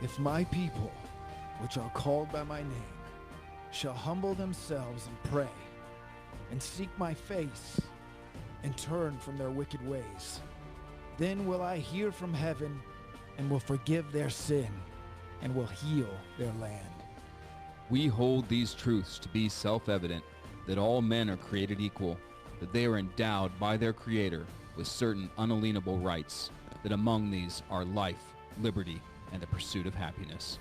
If my people, which are called by my name, shall humble themselves and pray, and seek my face, and turn from their wicked ways, then will I hear from heaven, and will forgive their sin, and will heal their land. We hold these truths to be self-evident, that all men are created equal, that they are endowed by their Creator with certain unalienable rights, that among these are life, liberty, and the pursuit of happiness.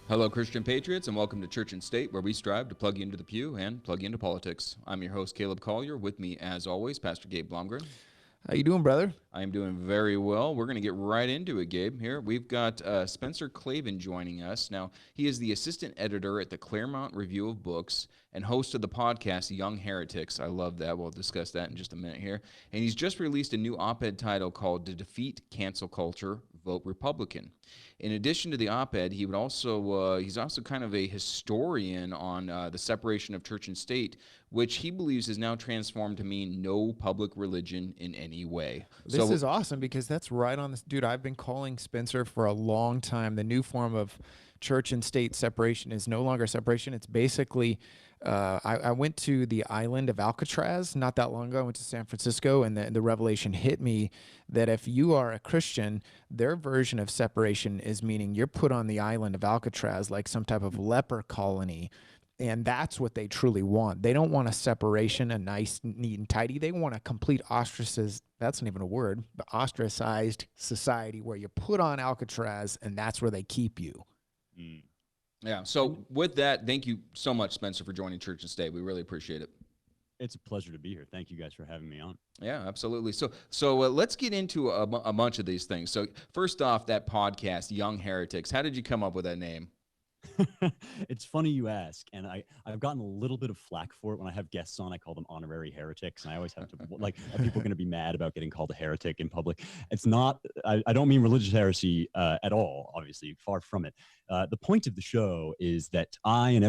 Hello, Christian Patriots, and welcome to Church and State, where we strive to plug you into the pew and plug you into politics. I'm your host, Caleb Collier. With me, as always, Pastor Gabe Blomgren. How you doing, brother? I am doing very well. We're going to get right into it, Gabe. Here, we've got Spencer Klavan joining us. Now, he is the assistant editor at the Claremont Review of Books and host of the podcast, Young Heretics. I love that. We'll discuss that in just a minute here. And he's just released a new op-ed title called To Defeat Cancel Culture, Vote Republican. In addition to the op-ed, he's also kind of a historian on the separation of church and state, which he believes has now transformed to mean no public religion in any way. This is awesome because that's right on this. Dude, I've been calling Spencer for a long time. The new form of church and state separation is no longer separation. It's basically, I went to the island of Alcatraz not that long ago. I went to San Francisco, and the revelation hit me that if you are a Christian, their version of separation is meaning you're put on the island of Alcatraz like some type of leper colony. And that's what they truly want. They don't want a separation, a nice, neat, and tidy. They want a complete ostracized, that's not even a word, but ostracized society where you're put on Alcatraz, and that's where they keep you. Mm. Yeah, so with that, thank you so much, Spencer, for joining Church and State. We really appreciate it. It's a pleasure to be here. Thank you guys for having me on. Yeah, absolutely. So let's get into a bunch of these things. So first off, that podcast, Young Heretics, how did you come up with that name? It's funny you ask, and I've gotten a little bit of flack for it when I have guests on. I call them honorary heretics, and I always have to like, are people going to be mad about getting called a heretic in public? It's not. I don't mean religious heresy at all. Obviously, far from it. The point of the show is that I and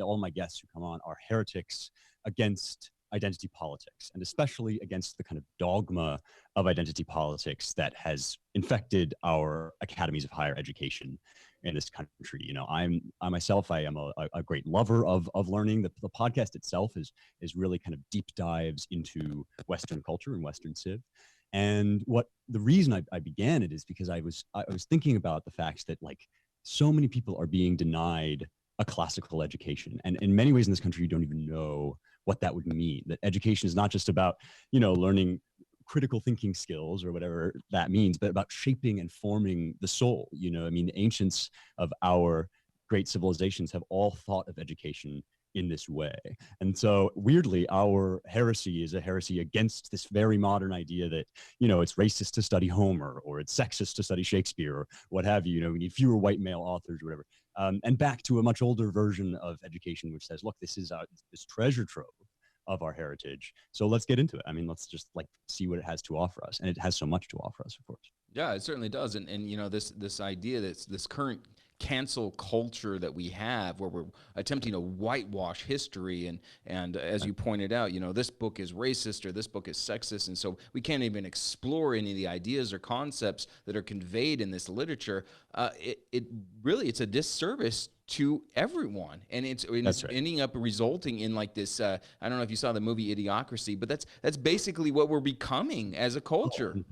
all my guests who come on, are heretics against identity politics, and especially against the kind of dogma of identity politics that has infected our academies of higher education in this country. You know, I myself am a great lover of learning. The podcast itself is really kind of deep dives into Western culture and Western civ. And the reason I began it is because I was thinking about the fact that, like, so many people are being denied a classical education, and in many ways in this country you don't even know what that would mean. That education is not just about, you know, learning critical thinking skills or whatever that means, but about shaping and forming the soul. You know, I mean, the ancients of our great civilizations have all thought of education in this way. And so weirdly, our heresy is a heresy against this very modern idea that, you know, it's racist to study Homer, or it's sexist to study Shakespeare, or what have you. You know, we need fewer white male authors or whatever. And back to a much older version of education, which says, look, this is this treasure trove of our heritage. So let's get into it. I mean, let's just see what it has to offer us. And it has so much to offer us, of course. Yeah, it certainly does. And you know, this idea that this current cancel culture that we have, where we're attempting to whitewash history, and as you pointed out, you know, this book is racist or this book is sexist, and so we can't even explore any of the ideas or concepts that are conveyed in this literature. It's a disservice to everyone, and it's right. Ending up resulting in like this. I don't know if you saw the movie Idiocracy, but that's basically what we're becoming as a culture. 100%.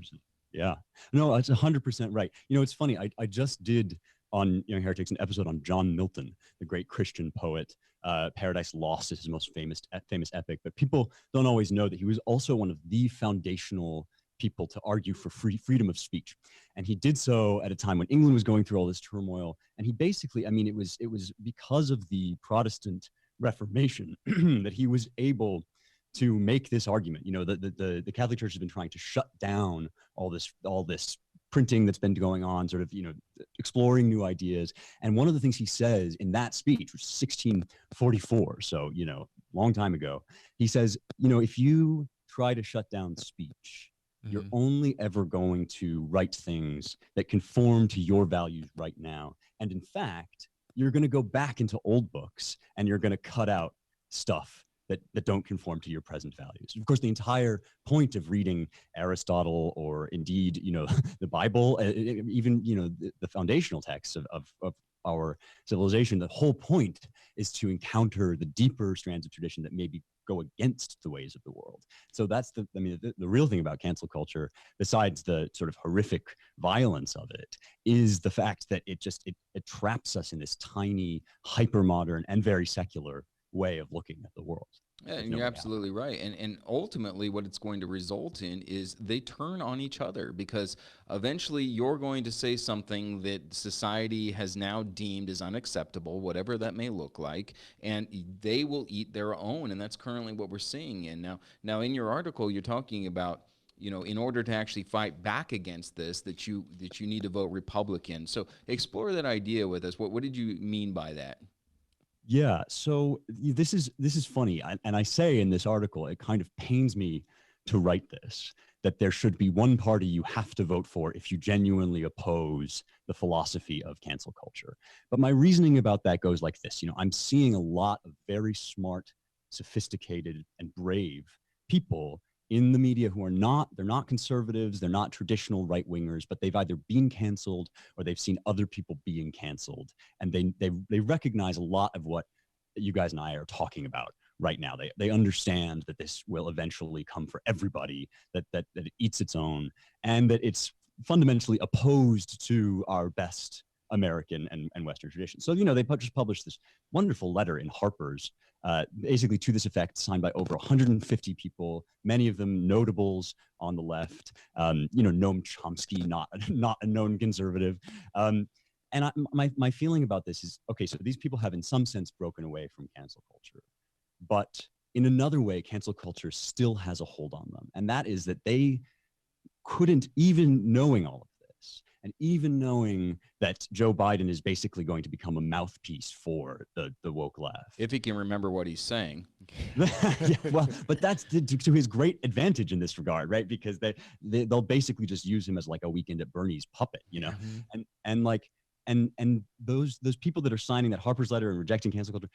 Yeah, no, that's 100% right. You know, it's funny. I just did on Young Heretics an episode on John Milton, the great Christian poet. Paradise Lost is his most famous epic, but people don't always know that he was also one of the foundational people to argue for freedom of speech. And he did so at a time when England was going through all this turmoil. And he basically, I mean, it was because of the Protestant Reformation that he was able to make this argument. You know, the Catholic Church has been trying to shut down all this printing that's been going on, sort of, you know, exploring new ideas. And one of the things he says in that speech, which is 1644, so, you know, long time ago, he says, you know, if you try to shut down speech, you're only ever going to write things that conform to your values right now. And in fact, you're going to go back into old books and you're going to cut out stuff that don't conform to your present values. Of course, the entire point of reading Aristotle, or indeed, the Bible, even, the foundational texts of our civilization, the whole point is to encounter the deeper strands of tradition that maybe go against the ways of the world. So that's the real thing about cancel culture, besides the sort of horrific violence of it, is the fact that it traps us in this tiny, hyper-modern and very secular way of looking at the world. Yeah, and you're absolutely right. And ultimately, what it's going to result in is they turn on each other, because eventually you're going to say something that society has now deemed as unacceptable, whatever that may look like, and they will eat their own. And that's currently what we're seeing. And now in your article, you're talking about, in order to actually fight back against this, that you need to vote Republican. So explore that idea with us. What did you mean by that? Yeah, so this is funny, and I say in this article, it kind of pains me to write this, that there should be one party you have to vote for if you genuinely oppose the philosophy of cancel culture. But my reasoning about that goes like this. I'm seeing a lot of very smart, sophisticated, and brave people in the media who they're not conservatives, they're not traditional right-wingers, but they've either been canceled or they've seen other people being canceled. And they recognize a lot of what you guys and I are talking about right now. They understand that this will eventually come for everybody, that it eats its own, and that it's fundamentally opposed to our best American and Western tradition. So, they just published this wonderful letter in Harper's, basically to this effect, signed by over 150 people, many of them notables on the left. Noam Chomsky, not a known conservative. And my feeling about this is, okay, so these people have in some sense broken away from cancel culture, but in another way, cancel culture still has a hold on them. And that is that they couldn't, even knowing all of this, and even knowing that Joe Biden is basically going to become a mouthpiece for the woke left. If he can remember what he's saying. Yeah, well, but that's to his great advantage in this regard, right? Because they'll basically just use him as like a Weekend at Bernie's puppet, Mm-hmm. and those people that are signing that Harper's letter and rejecting cancel culture,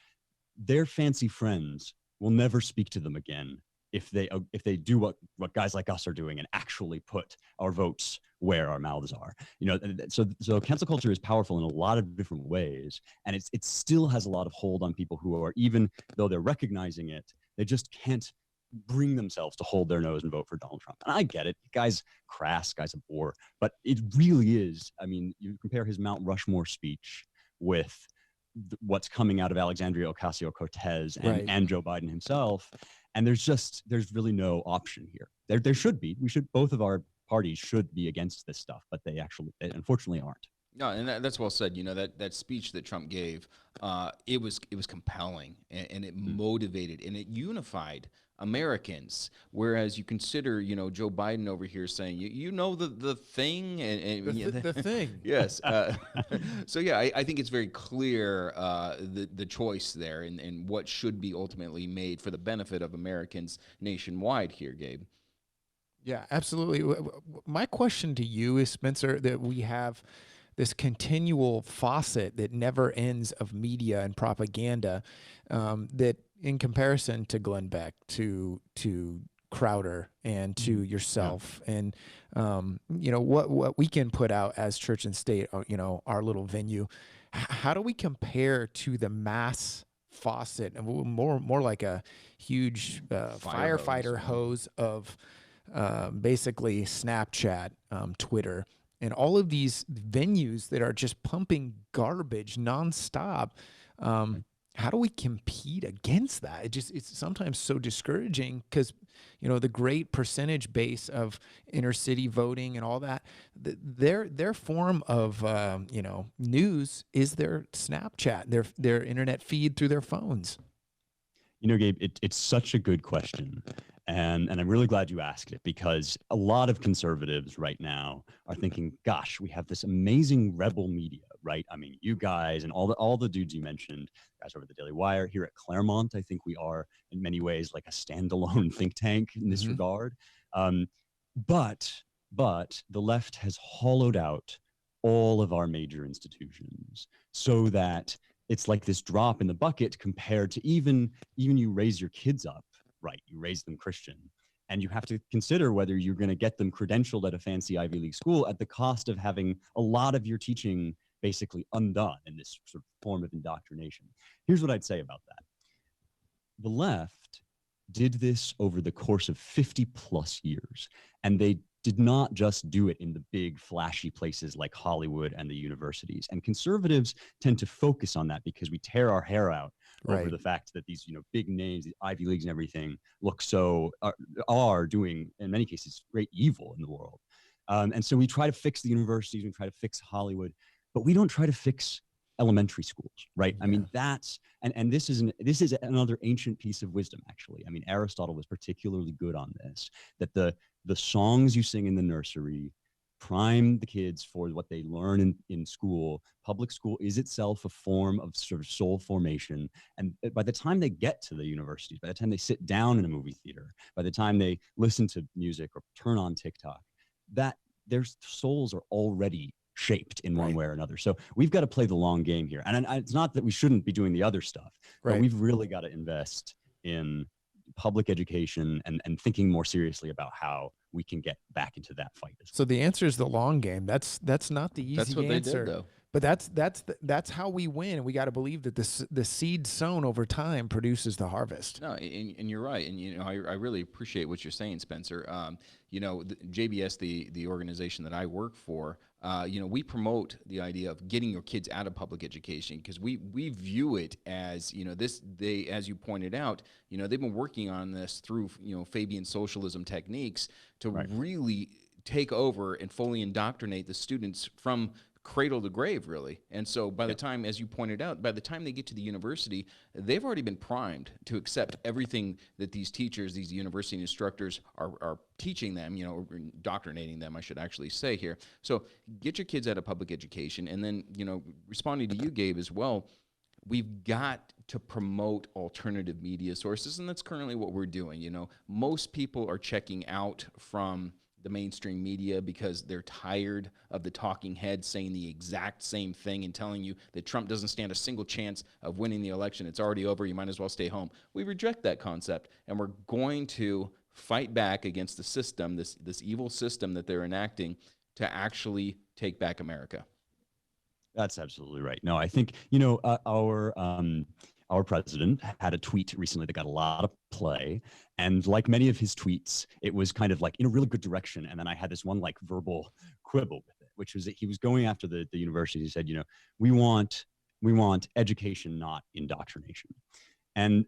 their fancy friends will never speak to them again if they do what guys like us are doing and actually put our votes where our mouths are. So cancel culture is powerful in a lot of different ways, and it still has a lot of hold on people who are, even though they're recognizing it, they just can't bring themselves to hold their nose and vote for Donald Trump. And I get it, guy's crass, guy's a bore, but it really is. I mean, you compare his Mount Rushmore speech with what's coming out of Alexandria Ocasio-Cortez and Joe Biden himself, and there's really no option here. There should be. Both of our parties should be against this stuff, but they unfortunately aren't. No, and that's well said. That speech that Trump gave, it was compelling, and it motivated and it unified Americans. Whereas you consider, Joe Biden over here saying, the thing, and The thing. Yes. So yeah, I think it's very clear the choice there, and what should be ultimately made for the benefit of Americans nationwide here, Gabe. Yeah, absolutely. My question to you is, Spencer, that we have this continual faucet that never ends of media and propaganda, that in comparison to Glenn Beck, to Crowder, and to yourself, and what we can put out as Church and State, our little venue, how do we compare to the mass faucet, and more like a huge firefighter hose of basically Snapchat, Twitter, and all of these venues that are just pumping garbage nonstop? How do we compete against that? It's sometimes so discouraging, because, the great percentage base of inner city voting and all that, their form of, news is their Snapchat, their internet feed through their phones. Gabe, it's such a good question. And I'm really glad you asked it, because a lot of conservatives right now are thinking, gosh, we have this amazing rebel media, right? I mean, you guys and all the dudes you mentioned, guys over at the Daily Wire, here at Claremont, I think we are in many ways like a standalone think tank in this regard. But the left has hollowed out all of our major institutions so that it's like this drop in the bucket compared to even you raise your kids up right, you raise them Christian, and you have to consider whether you're going to get them credentialed at a fancy Ivy League school at the cost of having a lot of your teaching basically undone in this sort of form of indoctrination. Here's what I'd say about that. The left did this over the course of 50 plus years, and they did not just do it in the big flashy places like Hollywood and the universities. And conservatives tend to focus on that because we tear our hair out over the fact that these, big names, the Ivy Leagues and everything look so, are doing, in many cases, great evil in the world. And so we try to fix the universities, we try to fix Hollywood, but we don't try to fix elementary schools, right? I mean, that's, and this is another ancient piece of wisdom, actually. I mean, Aristotle was particularly good on this, that the songs you sing in the nursery prime the kids for what they learn in school. Public school is itself a form of sort of soul formation. And by the time they get to the universities, by the time they sit down in a movie theater, by the time they listen to music or turn on TikTok, that their souls are already shaped in one way or another. So we've got to play the long game here. And it's not that we shouldn't be doing the other stuff, but we've really got to invest in public education and thinking more seriously about how we can get back into that fight. So the answer is the long game. That's not the easy answer. That's what they did, though. But that's how we win. And we got to believe that the seed sown over time produces the harvest. No, and you're right. And I really appreciate what you're saying, Spencer. The JBS, the organization that I work for, we promote the idea of getting your kids out of public education because we view it as, as you pointed out, they've been working on this through, Fabian socialism techniques to really take over and fully indoctrinate the students from cradle to grave, really. And so by the time, as you pointed out, by the time they get to the university, they've already been primed to accept everything that these teachers, these university instructors are teaching them, or indoctrinating them, I should actually say here. So get your kids out of public education. And then, responding to you, Gabe, as well, we've got to promote alternative media sources, and that's currently what we're doing. Most people are checking out from the mainstream media because they're tired of the talking heads saying the exact same thing and telling you that Trump doesn't stand a single chance of winning the election. It's already over. You might as well stay home. We reject that concept, and we're going to fight back against the system, this evil system that they're enacting to actually take back America. That's absolutely right. No, I think, our president had a tweet recently that got a lot of play. And like many of his tweets, it was kind of like in a really good direction. And then I had this one like verbal quibble with it, which was that he was going after the university. He said, we want education, not indoctrination. And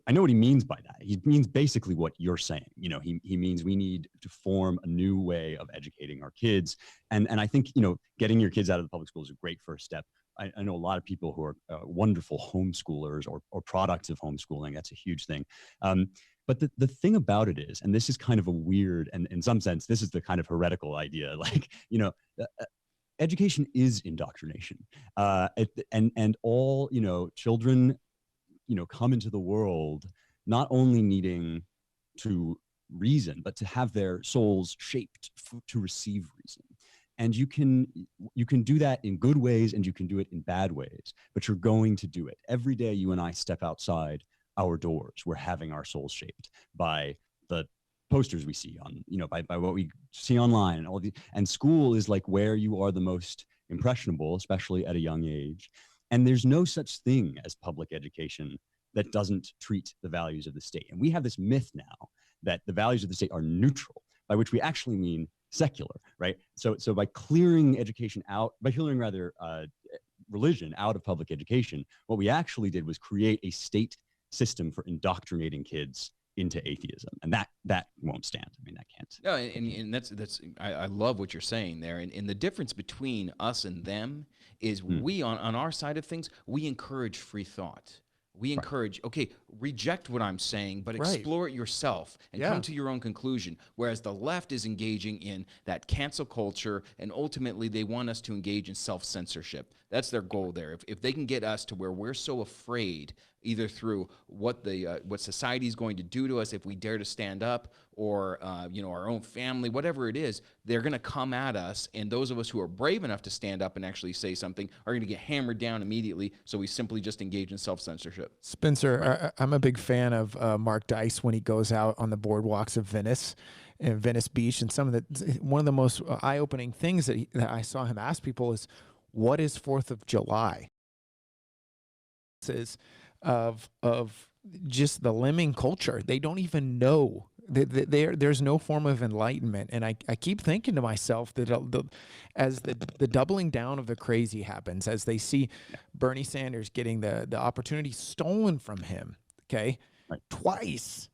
I know what he means by that. He means basically what you're saying. He means we need to form a new way of educating our kids. And I think, getting your kids out of the public school is a great first step. I know a lot of people who are wonderful homeschoolers or products of homeschooling. That's a huge thing. But the thing about it is, and this is kind of a weird, and in some sense, this is the kind of heretical idea, like, education is indoctrination. And all, children, come into the world not only needing to reason, but to have their souls shaped to receive reason. And you can do that in good ways and you can do it in bad ways, but you're going to do it. Every day you and I step outside our doors, we're having our souls shaped by the posters we see on, by what we see online and all these. And school is like where you are the most impressionable, especially at a young age. And there's no such thing as public education that doesn't treat the values of the state. And we have this myth now that the values of the state are neutral, by which we actually mean secular, right? So by clearing education out, religion out of public education, what we actually did was create a state system for indoctrinating kids into atheism, and that won't stand. I mean, that can't. No, and that's I love what you're saying there, and the difference between us and them is we on our side of things, we encourage free thought. We encourage, okay, reject what I'm saying, but Right. explore it yourself and Yeah. come to your own conclusion. Whereas the left is engaging in that cancel culture, and ultimately they want us to engage in self-censorship. That's their goal there. If they can get us to where we're so afraid, either through what society is going to do to us if we dare to stand up, or our own family, whatever it is, they're going to come at us. And those of us who are brave enough to stand up and actually say something are going to get hammered down immediately. So we simply just engage in self-censorship. Spencer, I'm a big fan of Mark Dice when he goes out on the boardwalks of Venice and Venice Beach. And one of the most eye-opening things that I saw him ask people is, what is 4th of July? Of just the lemming culture. They don't even know. There's no form of enlightenment. And I keep thinking to myself that as the doubling down of the crazy happens, as they see Bernie Sanders getting the opportunity stolen from him, okay, Right. twice.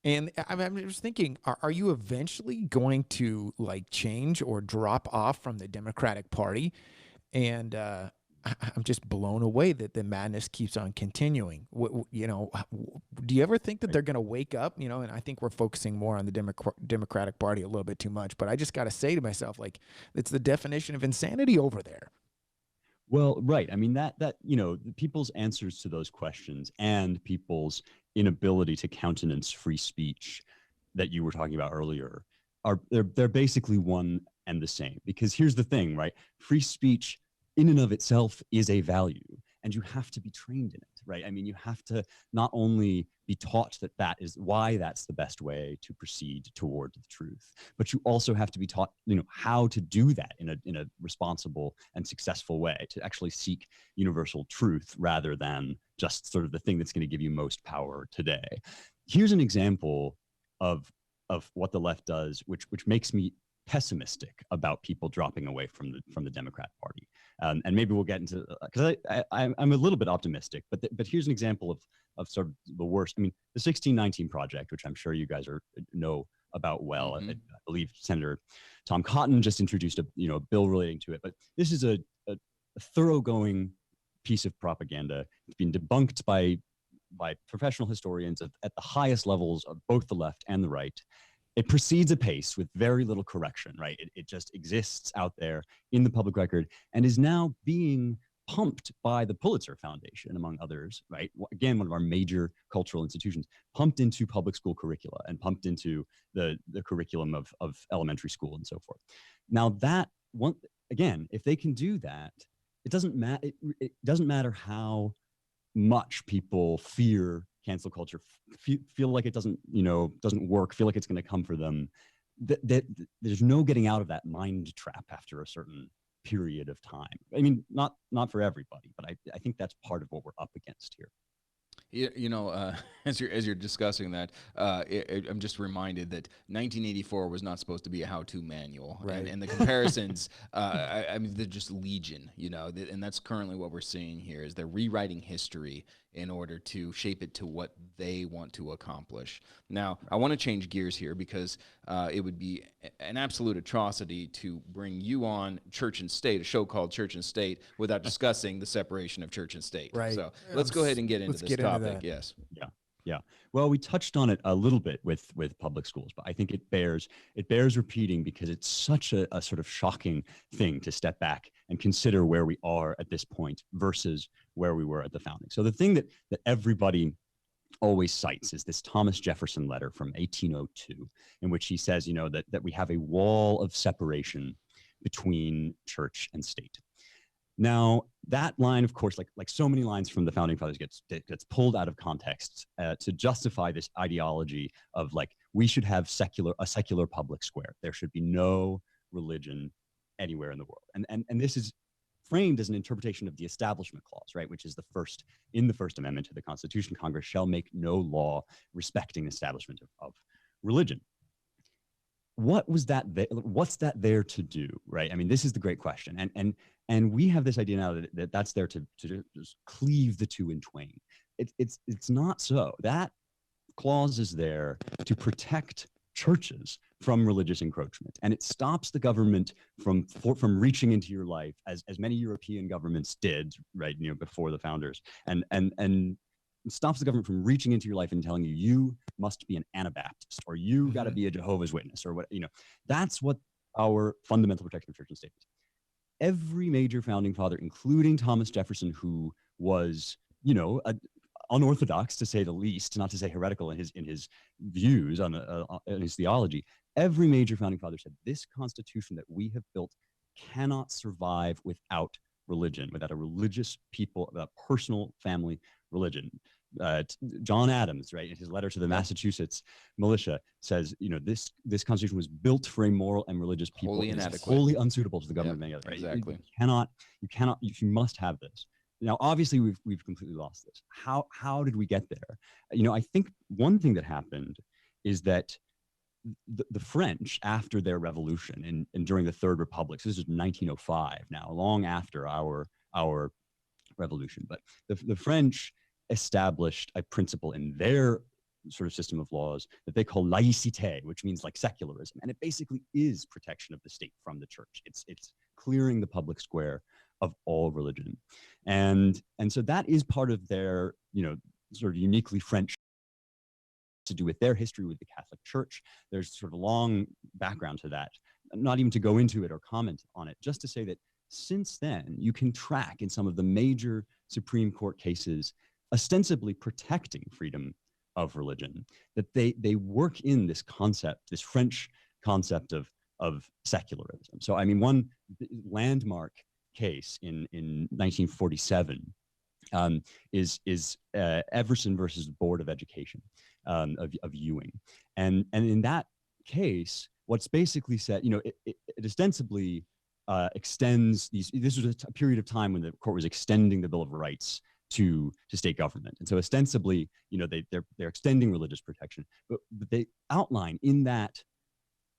And I'm just thinking, are you eventually going to like change or drop off from the Democratic Party? And I'm just blown away that the madness keeps on continuing. Do you ever think that they're going to wake up? And I think we're focusing more on the Democratic Party a little bit too much. But I just got to say to myself, like, it's the definition of insanity over there. Well, right. I mean, that people's answers to those questions and people's inability to countenance free speech that you were talking about earlier they're basically one and the same. Because here's the thing, right? Free speech in and of itself is a value, and you have to be trained in it, right? I mean, you have to not only be taught that is why that's the best way to proceed toward the truth, but you also have to be taught, how to do that in a responsible and successful way, to actually seek universal truth rather than just sort of the thing that's going to give you most power today. Here's an example of what the left does, which makes me pessimistic about people dropping away from the Democrat Party. And maybe we'll get into, because I'm a little bit optimistic, but here's an example of sort of the worst. I mean, the 1619 Project, which I'm sure you guys know about well. Mm-hmm. I believe Senator Tom Cotton just introduced a bill relating to it. But this is a thoroughgoing piece of propaganda. It's been debunked by professional historians at the highest levels of both the left and the right. It proceeds apace with very little correction, right? It just exists out there in the public record and is now being pumped by the Pulitzer Foundation, among others, right? Again, one of our major cultural institutions, pumped into public school curricula and pumped into the curriculum of elementary school and so forth. Now that one, again, if they can do that, it doesn't matter how much people fear cancel culture, feel like it doesn't work, feel like it's going to come for them. There's no getting out of that mind trap after a certain period of time. I mean, not for everybody, but I think that's part of what we're up against here. As you're discussing that, I'm just reminded that 1984 was not supposed to be a how-to manual, right? And the comparisons, I mean, they're just legion, and that's currently what we're seeing here. Is they're rewriting history in order to shape it to what they want to accomplish. Now, I want to change gears here because it would be an absolute atrocity to bring you on Church and State, a show called Church and State, without discussing the separation of church and state. Right. So let's go ahead and get into this topic. Yes. Yeah. Well, we touched on it a little bit with public schools, but I think it bears repeating because it's such a sort of shocking thing to step back and consider where we are at this point versus where we were at the founding. So the thing that everybody always cites is this Thomas Jefferson letter from 1802, in which he says, that we have a wall of separation between church and state. Now, that line, of course, like so many lines from the Founding Fathers, gets pulled out of context to justify this ideology of like we should have a secular public square. There should be no religion anywhere in the world. And this is framed as an interpretation of the Establishment Clause, right, which is in the First Amendment to the Constitution. Congress shall make no law respecting the establishment of religion. What's that there to do, right? I mean, this is the great question. And we have this idea now that's there to just cleave the two in twain. It's not so. That clause is there to protect churches from religious encroachment, and it stops the government from reaching into your life as many European governments did, right? Before the founders, and stops the government from reaching into your life and telling you, you must be an Anabaptist, or you got to be a Jehovah's Witness, or what, that's what our fundamental protection of church and state is. Every major founding father, including Thomas Jefferson, who was, unorthodox to say the least, not to say heretical in his views on in his theology, every major founding father said this Constitution that we have built cannot survive without religion, without a religious people, without personal family religion. John Adams, right, in his letter to the Massachusetts militia, says, this Constitution was built for a moral and religious people. Wholly It's inadequate. wholly unsuitable to the government of any other. Right? Exactly. You must have this. Now, obviously, we've completely lost this. How did we get there? I think one thing that happened is that the French, after their revolution and during the Third Republic, so this is 1905 now, long after our revolution, but the French established a principle in their sort of system of laws that they call laïcité, which means like secularism. And it basically is protection of the state from the church. It's clearing the public square of all religion. And so that is part of their, sort of uniquely French to do with their history with the Catholic Church. There's sort of a long background to that, not even to go into it or comment on it, just to say that since then, you can track in some of the major Supreme Court cases ostensibly protecting freedom of religion, that they work in this concept, this French concept of secularism. So, I mean, one landmark case in 1947 is Everson versus the Board of Education of Ewing. And in that case, what's basically said, it ostensibly extends this was a period of time when the court was extending the Bill of Rights to state government. And so ostensibly, they're extending religious protection, but they outline in that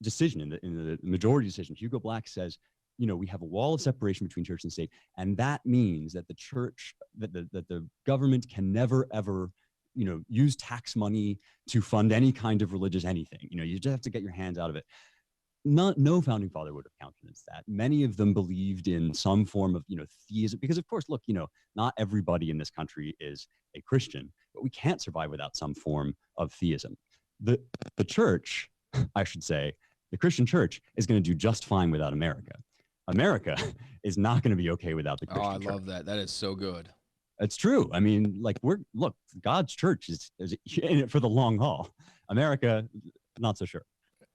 decision, in the majority decision, Hugo Black says, we have a wall of separation between church and state, and that means that the church, that the government can never ever, use tax money to fund any kind of religious anything. You just have to get your hands out of it. No founding father would have countenanced that. Many of them believed in some form of, theism, because of course, look, not everybody in this country is a Christian, but we can't survive without some form of theism. The church, I should say, the Christian church is going to do just fine without America. America is not going to be okay without the Christian church. I love that. That is so good. It's true. I mean, God's church is in it for the long haul. America, not so sure.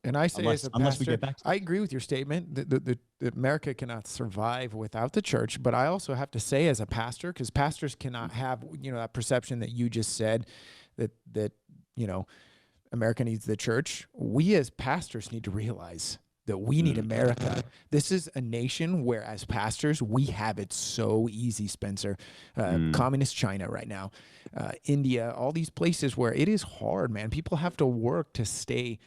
And I say, as a pastor, I it. agree with your statement that America cannot survive without the church. But I also have to say, as a pastor, because pastors cannot have, that perception that you just said that America needs the church. We as pastors need to realize that we need America. This is a nation where, as pastors, we have it so easy, Spencer. Communist China right now, India, all these places where it is hard, man. People have to work to stay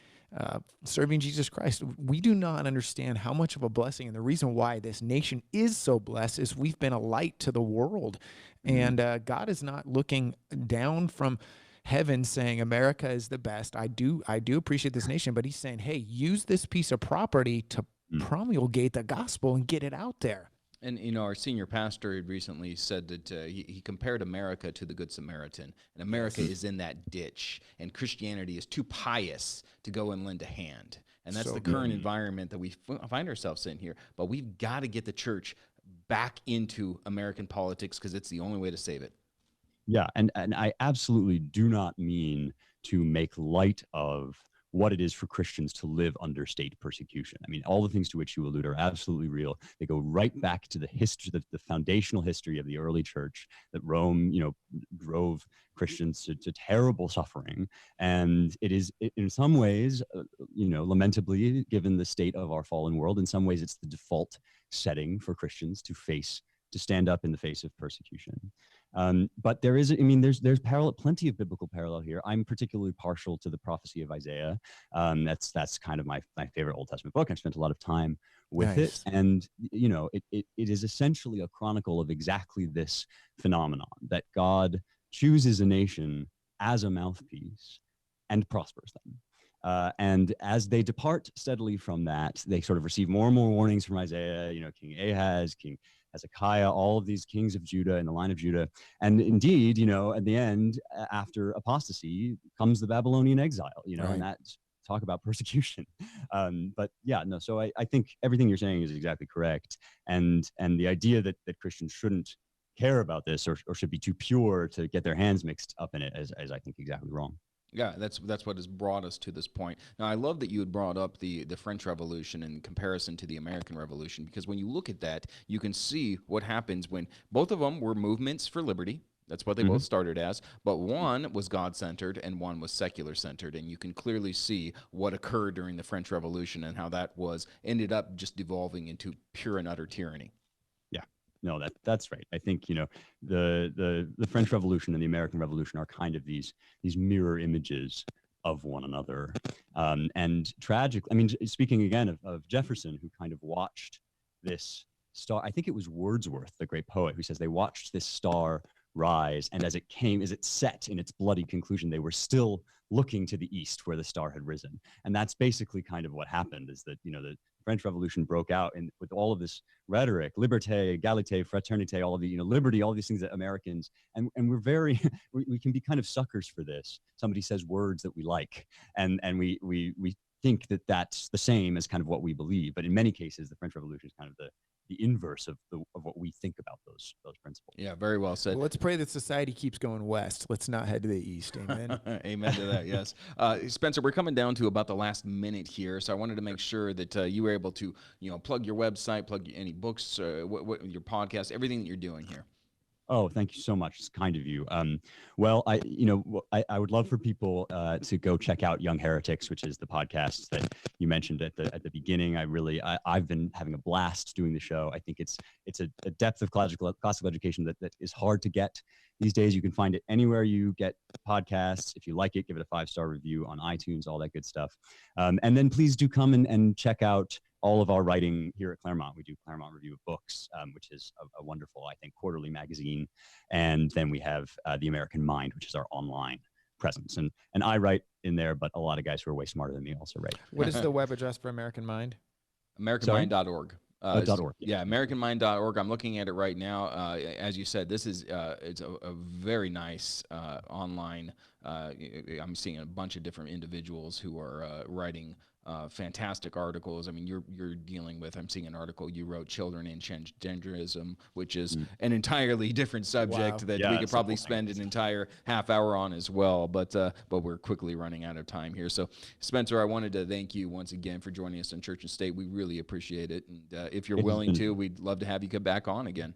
serving Jesus Christ. We do not understand how much of a blessing, and the reason why this nation is so blessed is we've been a light to the world. And God is not looking down from heaven saying America is the best. I do appreciate this nation, but he's saying, hey, use this piece of property to promulgate the gospel and get it out there. And, our senior pastor had recently said that he compared America to the Good Samaritan. And America is in that ditch. And Christianity is too pious to go and lend a hand. And that's the current environment that we find ourselves in here. But we've got to get the church back into American politics because it's the only way to save it. Yeah, and I absolutely do not mean to make light of what it is for Christians to live under state persecution. I mean, all the things to which you allude are absolutely real. They go right back to the history, the foundational history of the early church, that Rome, drove Christians to terrible suffering. And it is, in some ways, lamentably, given the state of our fallen world, in some ways it's the default setting for Christians to stand up in the face of persecution. But there's plenty of biblical parallel here. I'm particularly partial to the prophecy of Isaiah. That's kind of my favorite Old Testament book. I've spent a lot of time with it. And, it is essentially a chronicle of exactly this phenomenon, that God chooses a nation as a mouthpiece and prospers them. And as they depart steadily from that, they sort of receive more and more warnings from Isaiah, King Ahaz, King Hezekiah, all of these kings of Judah in the line of Judah. And indeed, at the end, after apostasy comes the Babylonian exile, Right. and that's talk about persecution. But yeah, no, so I think everything you're saying is exactly correct. And the idea that Christians shouldn't care about this or should be too pure to get their hands mixed up in it is I think exactly wrong. Yeah, that's what has brought us to this point. Now, I love that you had brought up the French Revolution in comparison to the American Revolution, because when you look at that, you can see what happens when both of them were movements for liberty. That's what they both started as, but one was God-centered and one was secular-centered, and you can clearly see what occurred during the French Revolution and how that ended up just devolving into pure and utter tyranny. No, that's right. I think the French Revolution and the American Revolution are kind of these mirror images of one another. And tragic. I mean, speaking again of Jefferson, who kind of watched this star. I think it was Wordsworth, the great poet, who says they watched this star rise, and as it set in its bloody conclusion, they were still looking to the east where the star had risen. And that's basically kind of what happened, is that the French Revolution broke out and with all of this rhetoric, liberté, égalité, fraternité, all of the liberty, all these things that Americans and we're very we can be kind of suckers for this. Somebody says words that we like, and we think that that's the same as kind of what we believe. But in many cases, the French Revolution is kind of the inverse of what we think about those principles. Yeah, very well said. Well, let's pray that society keeps going west. Let's not head to the east. Amen. Amen to that. Yes, Spencer, we're coming down to about the last minute here, so I wanted to make sure that you were able to plug your website, plug any books, what your podcast, everything that you're doing here. Oh, thank you so much. It's kind of you. Well, I would love for people to go check out Young Heretics, which is the podcast that you mentioned at the beginning. I've been having a blast doing the show. I think it's a depth of classical education that is hard to get these days. You can find it anywhere you get podcasts. If you like it, give it a 5-star review on iTunes, all that good stuff. And then please do come and check out all of our writing here at Claremont. We do Claremont Review of Books, which is a wonderful, I think, quarterly magazine. And then we have The American Mind, which is our online presence. And I write in there, but a lot of guys who are way smarter than me also write. What is the web address for American Mind? AmericanMind.org. .org. Yeah, AmericanMind.org. I'm looking at it right now. As you said, this is it's a very nice online. I'm seeing a bunch of different individuals who are writing fantastic articles. I mean, you're dealing with. I'm seeing an article you wrote, "Children in Transgenderism," which is an entirely different subject that we could probably spend an entire half hour on as well. But we're quickly running out of time here. So, Spencer, I wanted to thank you once again for joining us on Church and State. We really appreciate it, and if you're willing to, we'd love to have you come back on again.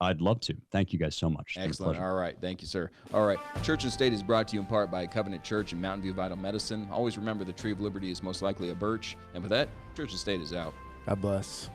I'd love to. Thank you guys so much. Excellent. All right. Thank you, sir. All right. Church and State is brought to you in part by Covenant Church and Mountain View Vital Medicine. Always remember the tree of liberty is most likely a birch. And with that, Church and State is out. God bless.